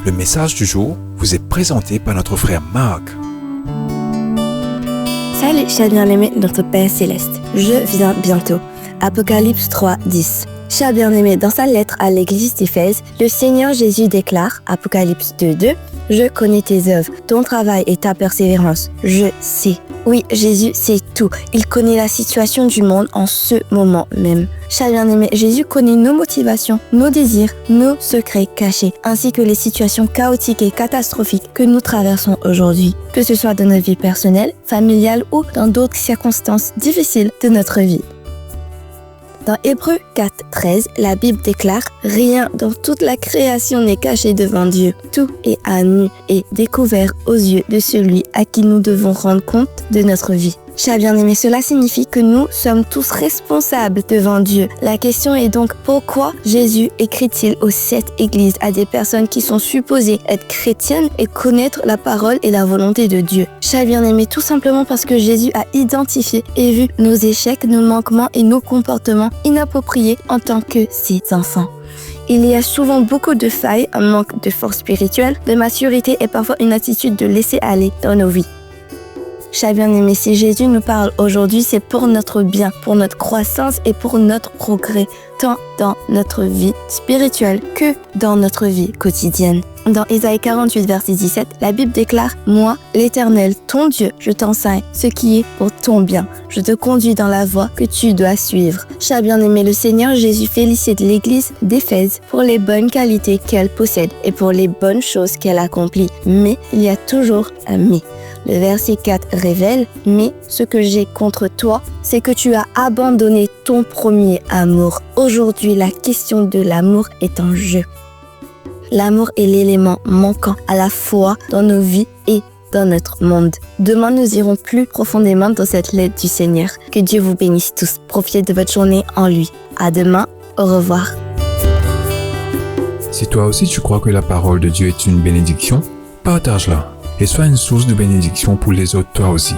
Le message du jour vous est présenté par notre frère Marc. Salut, chers bien-aimés de notre Père Céleste. Je viens bientôt. Apocalypse 3, 10. Chers bien-aimés, dans sa lettre à l'église d'Éphèse, le Seigneur Jésus déclare, Apocalypse 2, 2, « Je connais tes œuvres, ton travail et ta persévérance. Je sais. » Oui, Jésus sait tout. Il connaît la situation du monde en ce moment même. Chers bien-aimés, Jésus connaît nos motivations, nos désirs, nos secrets cachés, ainsi que les situations chaotiques et catastrophiques que nous traversons aujourd'hui, que ce soit dans notre vie personnelle, familiale ou dans d'autres circonstances difficiles de notre vie. Dans Hébreux 4, 13, la Bible déclare « Rien dans toute la création n'est caché devant Dieu. Tout est à nu et découvert aux yeux de celui à qui nous devons rendre compte de notre vie. » Chers bien-aimés, cela signifie que nous sommes tous responsables devant Dieu. La question est donc pourquoi Jésus écrit-il aux 7 églises à des personnes qui sont supposées être chrétiennes et connaître la parole et la volonté de Dieu? Chers bien-aimés, tout simplement parce que Jésus a identifié et vu nos échecs, nos manquements et nos comportements inappropriés en tant que ses enfants. Il y a souvent beaucoup de failles, un manque de force spirituelle, de maturité et parfois une attitude de laisser aller dans nos vies. Chers bien-aimés, si Jésus nous parle aujourd'hui, c'est pour notre bien, pour notre croissance et pour notre progrès, tant dans notre vie spirituelle que dans notre vie quotidienne. Dans Ésaïe 48, verset 17, la Bible déclare « Moi, l'Éternel, ton Dieu, je t'enseigne ce qui est pour ton bien. Je te conduis dans la voie que tu dois suivre. » Chers bien-aimés, le Seigneur Jésus félicite l'Église d'Éphèse pour les bonnes qualités qu'elle possède et pour les bonnes choses qu'elle accomplit. Mais il y a toujours un « mais ». Le verset 4 révèle « Mais ce que j'ai contre toi, c'est que tu as abandonné ton premier amour. » Aujourd'hui, la question de l'amour est en jeu. L'amour est l'élément manquant à la fois dans nos vies et dans notre monde. Demain, nous irons plus profondément dans cette lettre du Seigneur. Que Dieu vous bénisse tous. Profitez de votre journée en lui. À demain. Au revoir. Si toi aussi tu crois que la parole de Dieu est une bénédiction, partage-la et sois une source de bénédiction pour les autres toi aussi.